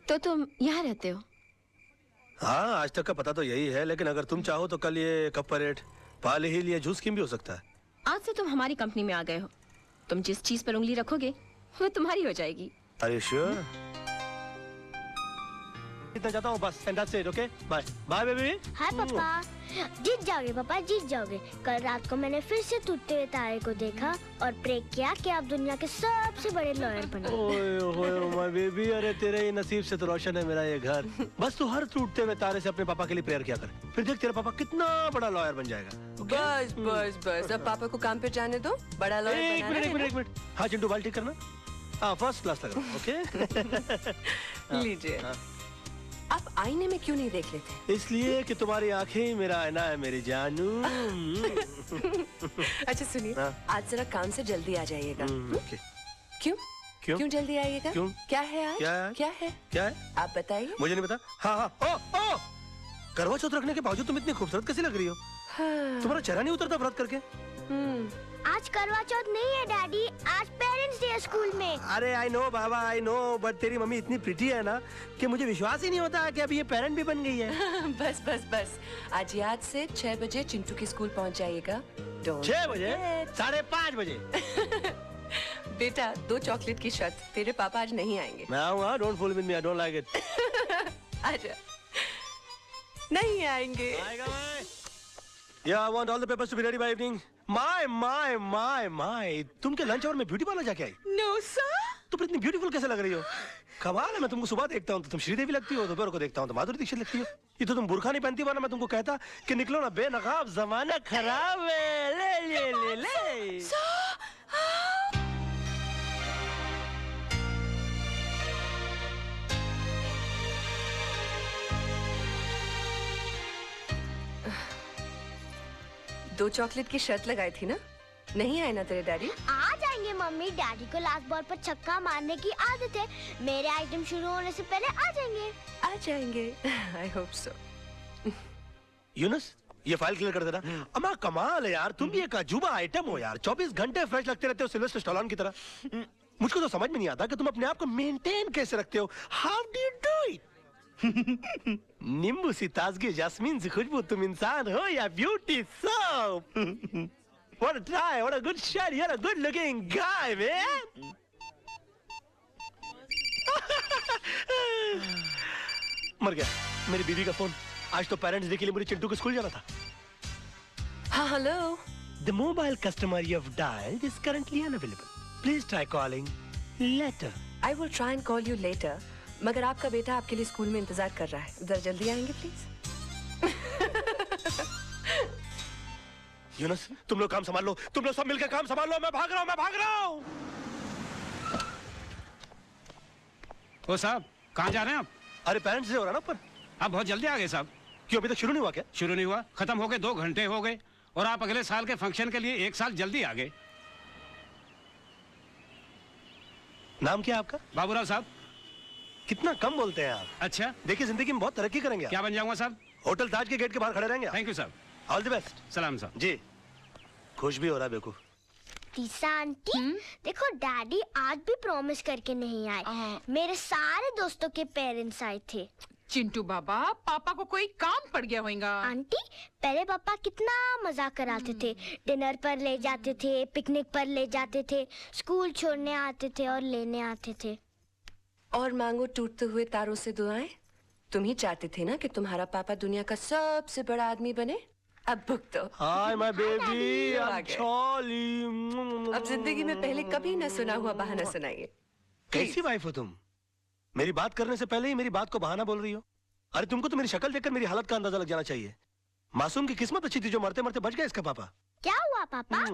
तो तुम यहाँ रहते हो? हाँ, आज तक का पता तो यही है, लेकिन अगर तुम चाहो तो कल ये कप परेड, पाले हिल या जूस स्कीम भी हो सकता है। आज से तुम हमारी कंपनी में आ गए हो। तुम जिस चीज पर उंगली रखोगे वो तुम्हारी हो जाएगी। Are you sure? इतना जाता हूँ बस, and that's it, okay? Bye. Bye, baby. हाय पापा। जीत जाओगे पापा, जीत जाओगे। कल रात को मैंने फिर से टूटते हुए तारे को देखा और प्रे किया कि आप दुनिया के सबसे बड़े लॉयर बनो। ओए ओए माय बेबी, अरे तेरे ही नसीब से तो रोशन है मेरा ये घर। बस तू हर टूटते हुए तारे से अपने पापा के लिए प्रेयर किया कर, फिर देख तेरा पापा कितना बड़ा लॉयर बन जाएगा। बस बस बस, अब पापा को काम पे जाने दो, बड़ा लॉयर बनाना है। एक मिनट। हाँ चिंटू, बाल ठीक करना। हाँ, फर्स्ट क्लास लग रहा है, ओके? लीजिए। आप आईने में क्यों नहीं देख लेते? इसलिए कि तुम्हारी आंखें ही मेरा आईना है मेरी जानू। अच्छा सुनिए, आज जरा काम से जल्दी आ जाइएगा। ओके। क्यों? क्यों जल्दी आइएगा? क्यों? क्या है आज? क्या है? आप बताइए। मुझे नहीं पता। हाँ, ओ करवा चौथ रखने के बावजूद तुम इतनी खूबसूरत कैसी लग रही हो? तुम्हारा चेहरा नहीं उतरता व्रत करके? आज करवा चौथ नहीं है डैडी, आज पेरेंट्स डे है स्कूल में। अरे I know Baba, I know, but तेरी मम्मी इतनी प्रिटी है ना कि मुझे विश्वास ही नहीं होता कि अभी ये पेरेंट भी बन गई है। बस बस बस, आज याद से 6 बजे चिंटू की स्कूल पहुंच जाइएगा। 6 बजे? 5:30 बजे? बेटा, 2 चॉकलेट की शर्त, तेरे पापा आज नहीं आएंगे। मैं आऊंगा, don't fool with me, I don't like it. आजा। नहीं आएंगे। आएगा मैं। Yeah, I want all the papers to be ready by evening. My. तुम के लंच और में ब्यूटी पार्लर जाके आई? No sir. तुम इतनी ब्यूटीफुल कैसे लग रही हो? कमाल है, मैं तुमको सुबह देखता हूँ तो तुम श्रीदेवी लगती हो, दोपहर को देखता हूँ तो माधुरी दीक्षित लगती हो। ये तो तुम बुर्खा नहीं पहनती, वरना मैं तुमको कहता कि निकलो ना बेनकाब, जमाना खराब है। ले। दो चॉकलेट की शर्त लगाई थी ना? नहीं आए ना तेरे डैडी? आ जाएंगे मम्मी, डैडी को लास्ट बॉल पर छक्का मारने की आदत है। मेरे आइटम शुरू होने से पहले आ जाएंगे। I hope so. यूनुस, ये फाइल क्लियर कर देना। अम्मा कमाल है यार, तुम भी एक अजूबा आइटम हो यार। 24 घंटे फ्रेश लगते रहते हो, सिल्वेस्टर स्टैलोन की तरह। मुझको तो समझ में नहीं आता कि तुम अपने आप को मेंटेन कैसे रखते हो। How do you do it? नींबू सी ताजगी, जास्मीन सी खुशबू, तुम इंसान हो या beauty soap? What a try, what a good shot, you're a good looking guy, man. मर गया मेरी बीवी का फोन। आज तो पेरेंट्स डे के लिए मुझे चिंटू के स्कूल जाना था। हाँ hello. The mobile customer you have dialed is currently unavailable. Please try calling later. I will try and call you later. मगर आपका बेटा आपके लिए स्कूल में इंतजार कर रहा है, उधर जल्दी आएंगे प्लीज। यूनुस, तुम लोग काम संभाल लो, तुम लोग सब मिलकर काम संभाल लो। मैं भाग रहा हूँ। ओ साहब, कहाँ जा रहे हैं आप? अरे पेरेंट्स डे हो रहा ना ऊपर। आप बहुत जल्दी आ गए साहब। क्यों, अभी तक शुरू नहीं हुआ क्या? शुरू नहीं हुआ, खत्म हो गए, 2 घंटे हो गए और आप अगले साल के फंक्शन के लिए 1 साल जल्दी आ गए। नाम क्या है आपका? बाबूराव साहब। कितना कम बोलते हैं आप। अच्छा, देखिए जिंदगी में बहुत तरक्की करेंगे। क्या बन जाऊंगा साहब? होटल ताज के गेट के बाहर खड़े रहेंगे। थैंक यू साहब। All the best. सलाम साहब। जी, खुश भी हो रहा है बेवकूफ। तीसा आंटी, देखो डैडी आज भी प्रॉमिस करके नहीं आए। मेरे सारे दोस्तों के पेरेंट्स आए थे। चिंटू बाबा, पापा को कोई काम पड़ गया होगा। आंटी, पहले पापा कितना मजाक कराते थे। डिनर पर ले जाते थे, पिकनिक पर ले जाते थे, स्कूल छोड़ने आते थे और लेने आते थे। और मांगो टूटते हुए तारों से दुआएं। तुम ही चाहते थे ना कि तुम्हारा पापा दुनिया का सबसे बड़ा आदमी बने। अब भुगतो। हाय माय बेबी, आ गए। अब जिंदगी में पहले कभी न सुना हुआ बहाना सुनाइए। कैसी वाइफ हो तुम? मेरी बात करने से पहले ही मेरी बात को बहाना बोल रही हो। अरे तुमको तो मेरी शक्ल देखकर मेरी हालत का अंदाजा लग जाना चाहिए। मासूम की किस्मत अच्छी थी जो मरते मरते बच गया इसका पापा। क्या हुआ पापा?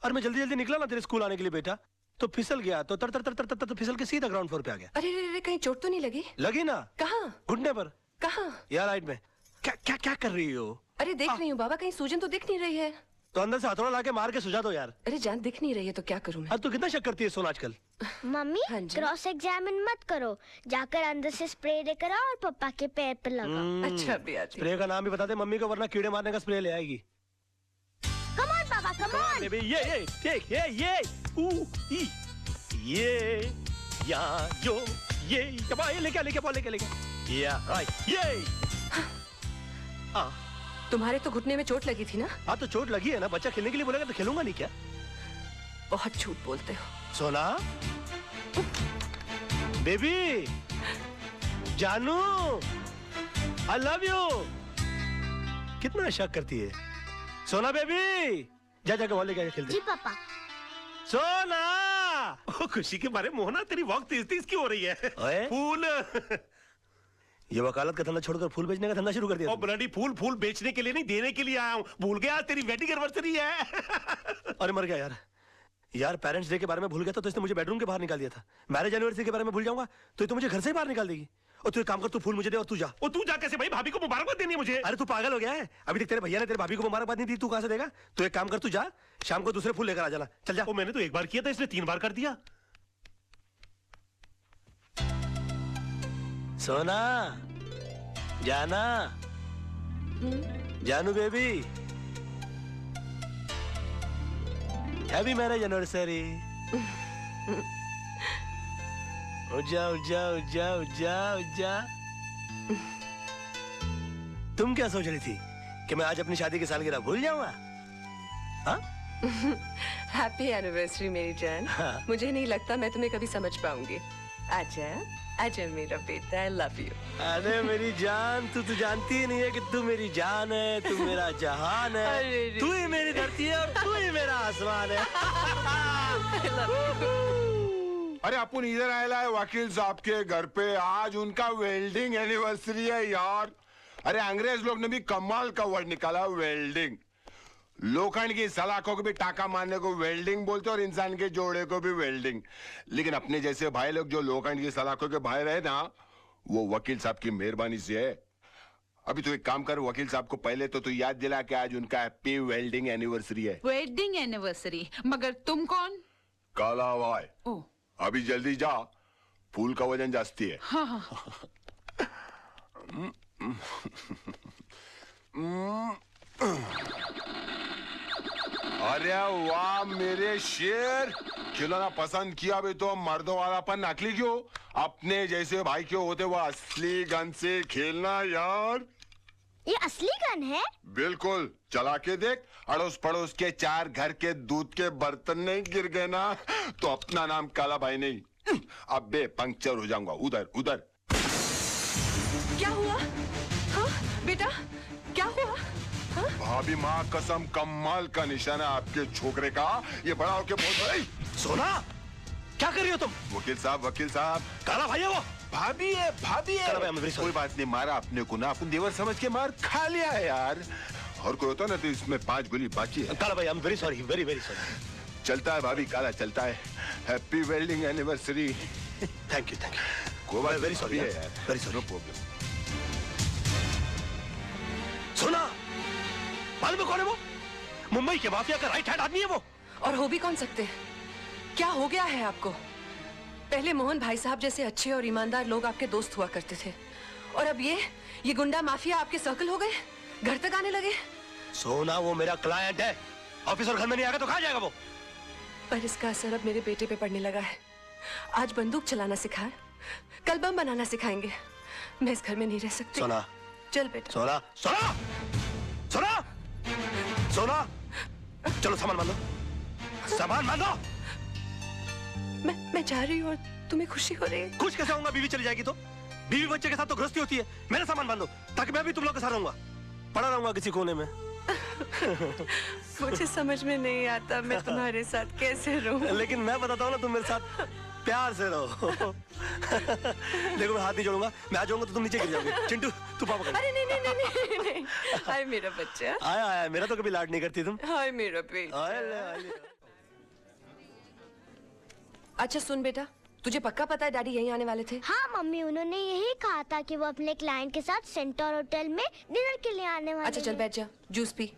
और मैं जल्दी जल्दी निकला ना तेरे स्कूल आने के लिए बेटा, तो फिसल गया, तो तर तर तर तर तर फिसल के सीधा ग्राउंड फ्लोर पे आ गया। अरे कहीं चोट तो नहीं लगी? लगी ना। कहाँ? घुटने पर। कहाँ? यार राइट में। क्या क्या क्या कर रही हो? अरे देख रही हूँ बाबा, कहीं सूजन तो दिख नहीं रही है। तो अंदर से हथौड़ा लाके मार के सुझा दो यार। अरे जान दिख नहीं रही है तो क्या करूँ मैं? अब तू कितना शक करती है सोना आजकल? मम्मी, क्रॉस एग्जामिन मत करो, जाकर अंदर से स्प्रे लेकर आओ और पापा के पैर पर लगाओ। अच्छा भी आती। स्प्रे का नाम भी बता दे मम्मी को, वरना कीड़े मारने का स्प्रे ले आएगी। कम ऑन पापा, कम ऑन। ये टेक ये ये लेके या राइट ये तुम्हारे तो घुटने में चोट लगी थी ना? हाँ तो चोट लगी है ना, बच्चा खेलने के लिए बोलेगा तो खेलूंगा नहीं क्या? बहुत झूठ बोलते हो। सोना बेबी जानू आई लव यू। कितना शक करती है सोना बेबी। जा जाके वॉल लेके खेलते। जी पापा। सोना ओ, खुशी के मारे मोहना तेरी वॉक तेज तेज क्यों हो रही है? ओए फूल ये वकालत का धंधा छोड़कर फूल बेचने का धंधा शुरू कर दिया और ब्लडी फूल बेचने के लिए नहीं देने के लिए आया हूँ। भूल गया तेरी वेडिंग एनिवर्सरी है। अरे मर गया यार पेरेंट्स डे के बारे में भूल गया था तो इसने मुझे बेडरूम के बाहर निकाल दिया था। मैरिज एनिवर्सरी के बारे में भूल जाऊंगा तो ये तो मुझे घर से ही बाहर निकाल देगी। और तू एक काम कर, तू फूल मुझे दे और तू जा। और तू जा कैसे भाई? भाभी को मुबारकबाद देनी है मुझे। अरे तू पागल हो गया है? अभी तक तेरे भैया ने तेरे भाभी को मुबारकबाद नहीं दी, तू कहां से देगा? तू एक काम कर, तू जा शाम को दूसरे फूल लेकर आ जाना। चल जा। ओ, मैंने तो एक बार किया था, इसने 3 बार कर दिया। सोना जाना जानू बेबी हैप्पी मैरिज एनिवर्सरी। उजा उजा उजा उजा उजा। तुम क्या सोच रही थी कि मैं आज अपनी शादी की सालगिरह भूल जाऊंगा? हाँ? हैप्पी एनिवर्सरी मेरी जान। हाँ। मुझे नहीं लगता मैं तुम्हें कभी समझ पाऊंगी। आजा आजा मेरा बेटा, आई लव यू। अरे मेरी जान, तू तो जानती ही नहीं है कि तू मेरी जान है, तू मेरा जहान है, तू ही मेरी धरती है और तू ही मेरा आसमान है। अरे अपन इधर आया है वकील साहब के घर पे, आज उनका वेल्डिंग एनिवर्सरी है यार। अरे अंग्रेज लोग ने भी कमाल का वर्ड निकाला, वेल्डिंग। लोखंड की सलाखों को भी टाका मारने को वेल्डिंग बोलते और इंसान के जोड़े को भी वेल्डिंग। लेकिन अपने जैसे भाई लोग जो लोखंड की सलाखों के भाई रहे ना, वो वकील साहब की मेहरबानी से है। अभी तो एक काम कर, वकील साहब को पहले तो तू याद दिला कि आज उनका हैप्पी वेल्डिंग एनिवर्सरी है। Wedding anniversary? मगर तुम कौन? काला भाई। ओ अभी जल्दी जा, फूल का वजन जास्ती है। हाँ हाँ। अरे वाह मेरे शेर, खिलौना पसंद किया भी तो मर्दों वालापन नकली क्यों? अपने जैसे भाई क्यों होते वो असली गन से खेलना यार। ये असली गन है? बिल्कुल, चला के देख। अड़ोस पड़ोस के 4 घर के दूध के बर्तन नहीं गिर गए ना तो अपना नाम काला भाई नहीं, अब बे पंक्चर हो जाऊंगा। उधर उधर। क्या हुआ? हाँ बेटा क्या हुआ? हाँ? भाभी माँ कसम, कमाल का निशाना आपके छोकरे का। ये बड़ा होके बहुत। सोना क्या कर रही हो तुम? वकील साहब काला भाई है वो। भाभी है काला भाई, I'm very sorry। कोई बात नहीं, मारा अपने को ना, अपन देवर समझ के मार खा लिया है यार। और कोई होता ना तो इसमें 5 गोली बाकी है। काला भाई, I'm very sorry, very very sorry। चलता है भाभी, काला चलता है। Happy welding anniversary. Thank you कोई बात वेरी सॉरी है यार, वेरी सॉरी। No problem. सोना मालूम है कौन है वो? मुंबई के माफिया का राइट हैंड आदमी है वो। और हो भी कौन सकते? क्या हो गया है आपको? पहले मोहन भाई साहब जैसे अच्छे और ईमानदार लोग आपके दोस्त हुआ करते थे, और अब ये गुंडा माफिया आपके सर्कल हो गए, घर तक आने लगे। सोना वो मेरा क्लाइंट है, ऑफिसर घर में नहीं आएगा तो कहाँ जाएगा वो? पर इसका असर अब मेरे बेटे पे पड़ने लगा है। आज बंदूक चलाना सिखाए, कल बम बनाना सिखाएंगे। मैं इस घर में नहीं रह सकती। सोना चल बेटा। सोना सोना सोना सोना, चलो सामान बांधो, सामान बांधो। मैं जा रही हूँ और तुम्हें खुशी हो रही है? खुश कैसे होऊंगा? बीवी चली जाएगी तो? बीवी बच्चे के साथ तो गृहस्थी होती है। मेरा सामान बांधो ताकि मैं भी तुम लोग के साथ रहूंगा, पड़ा रहूंगा किसी कोने में। मुझे समझ में नहीं आता मैं तुम्हारे साथ कैसे रहूं। लेकिन मैं बताता हूँ ना, तुम मेरे साथ प्यार से रहो। देखो मैं हाथ नहीं जोड़ूंगा, मैं आ जाऊंगा तो तुम नीचे गिर जाओगे। चिंटू तू पापा कर। अरे नहीं। हाय मेरा बच्चा। आया मेरा तो कभी लाड नहीं करती तुम। हाय मेरा बेटा। अच्छा सुन बेटा, तुझे पक्का पता है डैडी यहीं आने वाले थे? हाँ मम्मी, उन्होंने यही कहा था कि वो अपने क्लाइंट के साथ सेंटर होटल में डिनर के लिए आने वाले अच्छा चल हैं। बैठ जा, जूस पी।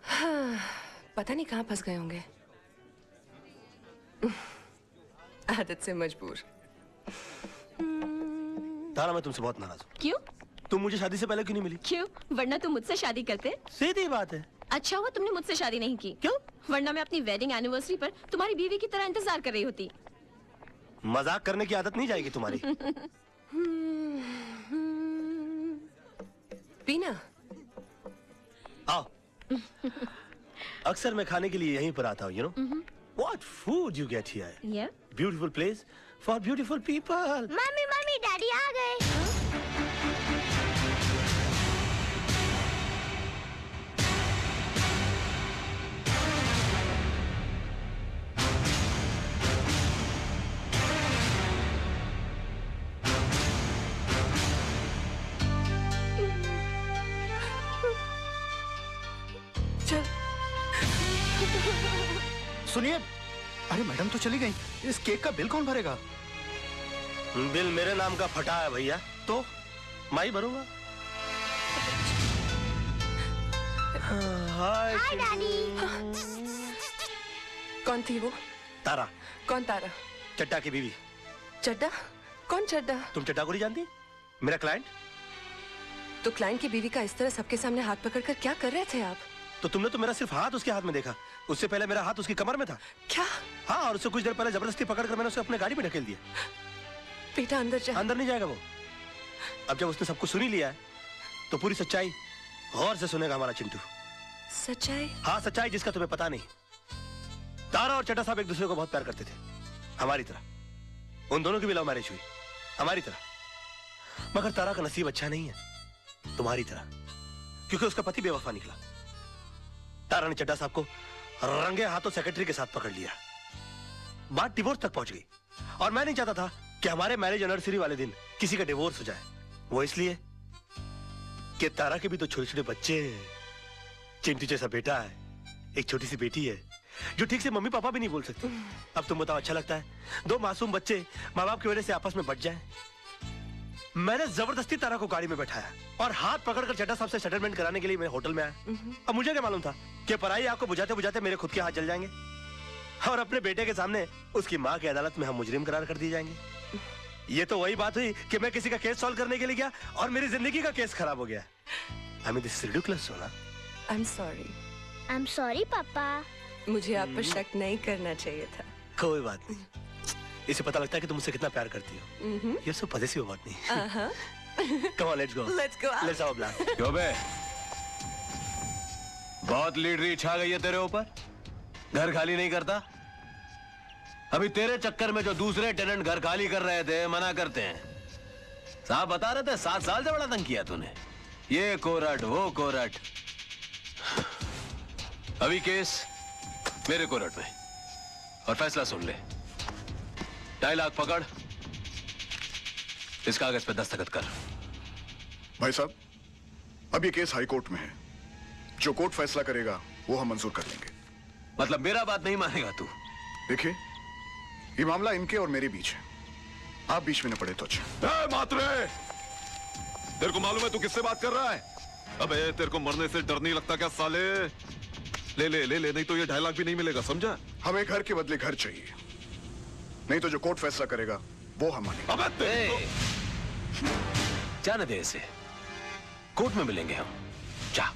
हाँ, पता नहीं कहाँ फंस गए होंगे। आदत से मजबूर। तारा मैं तुमसे बहुत नाराज हूँ। क्यों? तुम मुझे शादी से पहले क्यों नहीं मिली? क्यों? वरना तुम मुझसे शादी करते। सीधी बात है। अच्छा हुआ तुमने मुझसे शादी नहीं की। क्यों? वरना मैं अपनी वेडिंग एनिवर्सरी पर तुम्हारी बीवी की तरह इंतजार कर रही होती। मजाक करने की आदत नहीं जाएगी तुम्हारी। पीना। आओ। अक्सर मैं खाने के लिए यहीं पर आता हूँ, you know? What food you get here? Yeah. Beautiful place for beautiful people. Mummy mummy daddy आ गए। चल। सुनिए, अरे मैडम तो चली गई, इस केक का बिल कौन भरेगा? बिल मेरे नाम का फटा है भैया, तो मैं ही भरूंगा। हाय डैडी। कौन थी वो? तारा, कौन तारा? चड्डा की बीवी। चड्डा? कौन चड्डा? तुम चड्डा को नहीं जानती? मेरा क्लाइंट। तो क्लाइंट की बीवी का इस तरह सबके सामने हाथ पकड़कर क्या कर रहे थे आप? तो तुमने तो मेरा सिर्फ हाथ उसके हाथ में देखा, उससे पहले मेरा हाथ उसकी कमर में था। क्या? हाँ, और उससे कुछ देर पहले जबरदस्ती पकड़कर मैंने उसे अपने गाड़ी में ढकेल दिया। बेटा अंदर जा। अंदर नहीं जाएगा वो। अब जब उसने सब कुछ सुन ही लिया है, तो पूरी सच्चाई गौर से सुनेगा हमारा चिंटू। सच्चाई? हाँ, सच्चाई जिसका तुम्हें पता नहीं। तारा और चड्डा साहब एक दूसरे को बहुत प्यार करते थे, हमारी तरह। उन दोनों की भी लव मैरिज हुई, हमारी तरह। मगर तारा का नसीब अच्छा नहीं है, तुम्हारी तरह, क्योंकि उसका पति बेवफा निकला। तारा ने चड्डा साहब को रंगे हाथों सेक्रेटरी के साथ पकड़ लिया। बात डिवोर्स तक पहुंच गई, और मैं नहीं चाहता था कि हमारे मैरिज एनिवर्सरी वाले दिन किसी का डिवोर्स हो जाए। वो इसलिए कि तारा के भी तो छोटे छोटे बच्चे हैं। चिंटू जैसा बेटा है, एक छोटी सी बेटी है जो ठीक से मम्मी पापा भी नहीं बोल सकती। अब तुम बताओ, अच्छा लगता है दो मासूम बच्चे माँ बाप की वजह से आपस में बट जाएं? मैंने जबरदस्ती तारा को गाड़ी में बैठाया और हाथ पकड़कर चड्डा साहब से सेटलमेंट कराने के लिए मैं होटल में आया। अब मुझे क्या मालूम था कि पराई आग को बुझाते बुझाते मेरे खुद के हाथ जल जाएंगे, और अपने बेटे के सामने उसकी माँ की अदालत में हम मुजरिम करार कर दिए जाएंगे। ये तो वही बात हुई कि मैं किसी का केस सॉल्व करने के लिए गया और मेरी जिंदगी का केस खराब हो गया। I mean, this is ridiculous, सोना। I'm sorry. I'm sorry पापा। मुझे आप पर शक नहीं करना चाहिए था। कोई बात नहीं, इसे पता लगता है कि तुम मुझसे कितना प्यार करती हो। ये सब पजेसिव बात नहीं। Come on, let's go. Let's go. Let's have a blast. क्यों बे? बहुत लीडरी छा गई है तेरे ऊपर, घर खाली नहीं करता। अभी तेरे चक्कर में जो दूसरे टेनेंट घर खाली कर रहे थे मना करते हैं। साहब बता रहे थे 7 साल से बड़ा तंग किया तूने, ये कोरट वो कोरट। अभी केस मेरे कोरट में, और फैसला सुन ले। 2.5 लाख पकड़, इस कागज पे दस्तखत कर। भाई साहब, अब ये केस हाई कोर्ट में है, जो कोर्ट फैसला करेगा वो हम मंजूर कर लेंगे। मतलब मेरा बात नहीं मानेगा तू? देखिए, ये मामला इनके और मेरे बीच है, आप बीच में न पड़े तो अच्छा। मात्रे, तेरे को मालूम है तू किससे बात कर रहा है? अबे तेरे को मरने से डर नहीं लगता क्या साले? ले ले ले ले, नहीं तो ये 2.5 लाख भी नहीं मिलेगा, समझा? हमें घर के बदले घर चाहिए, नहीं तो जो कोर्ट फैसला करेगा वो हम मानेंगे। अबे जाने दे इसे, कोर्ट में मिलेंगे हम। जा।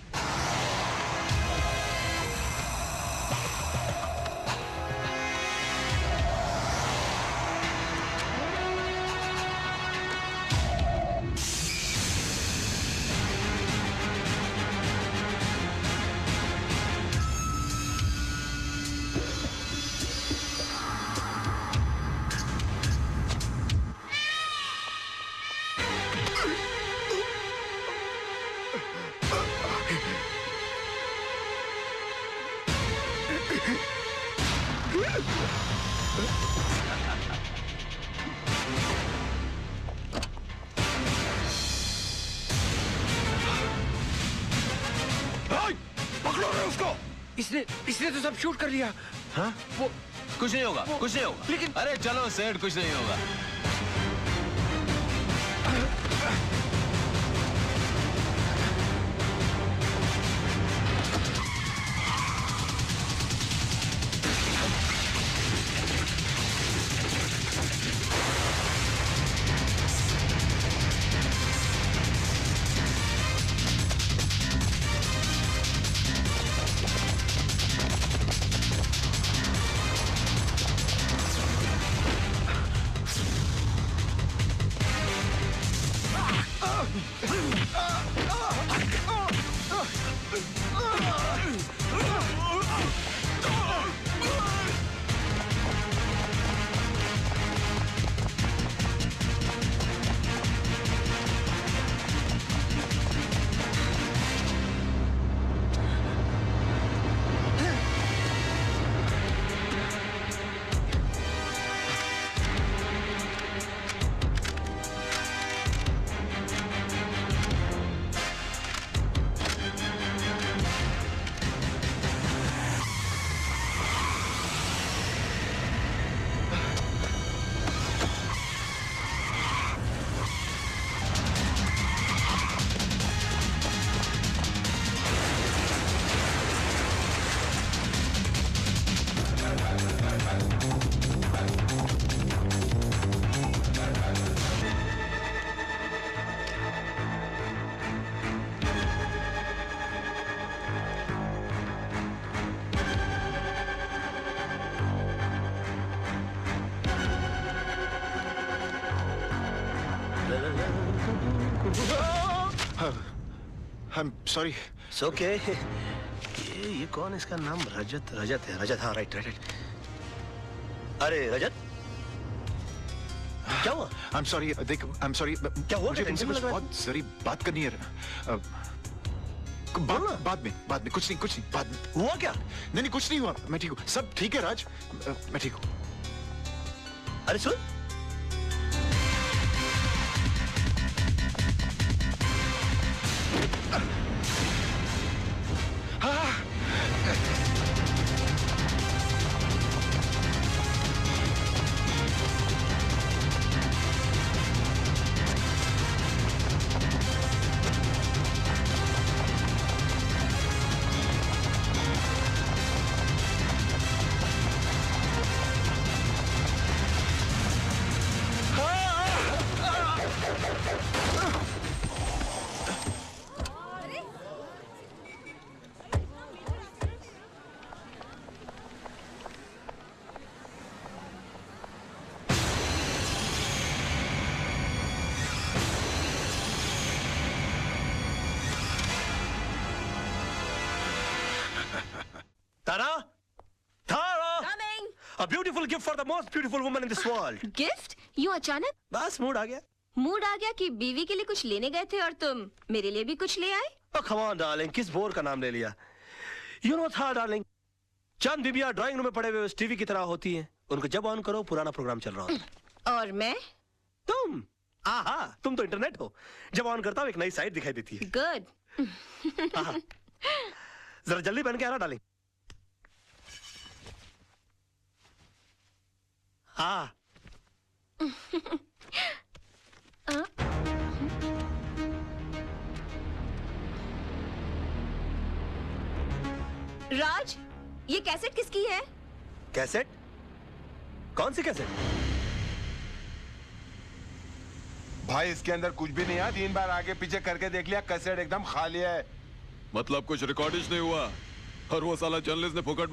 इसने तो सब शूट कर लिया। हाँ? वो कुछ नहीं होगा, कुछ नहीं होगा। लेकिन अरे चलो सेठ, कुछ नहीं होगा। I'm sorry. It's okay. ये कौन, इसका नाम रजत है। रजत, हाँ, राइट। अरे रजत, क्या हुआ? I'm sorry. देख, I'm sorry. क्या हुआ? मुझे तुमसे टेंशन कुछ लग रहा है? बहुत जरूरी बात करनी है। बाद में कुछ नहीं बाद में। हुआ क्या? नहीं कुछ नहीं हुआ, मैं ठीक हूँ, सब ठीक है राज, मैं ठीक हूँ। अरे सुन, Tara? Tara! Coming! A beautiful gift for the most beautiful woman in this world. Gift? यूं अचानक? बस मूड आ गया। मूड आ गया कि बीवी के लिए कुछ लेने गए थे और तुम मेरे लिए भी कुछ ले आए? Oh, come on, darling, किस बोर का नाम ले लिया? You know था, darling, चंद बीबियां ड्राइंग रूम में पड़े हुए टीवी की तरह होती हैं। उनको जब ऑन करो पुराना प्रोग्राम चल रहा होता। और मैं? तुम? आहा, तुम तो इंटरनेट हो। जब ऑन करता हूँ एक नई साइट दिखाई देती है। गुड। जरा जल्दी पहन के आना, डार्लिंग। हाँ। राज, ये कैसेट किसकी है? कैसेट? कौन सी कैसेट? भाई इसके अंदर कुछ भी नहीं है, 3 बार आगे पीछे करके देख लिया, कैसेट एकदम खाली है। मतलब कुछ रिकॉर्डिश नहीं हुआ और वो साला जर्नलिस्ट ने फुकट में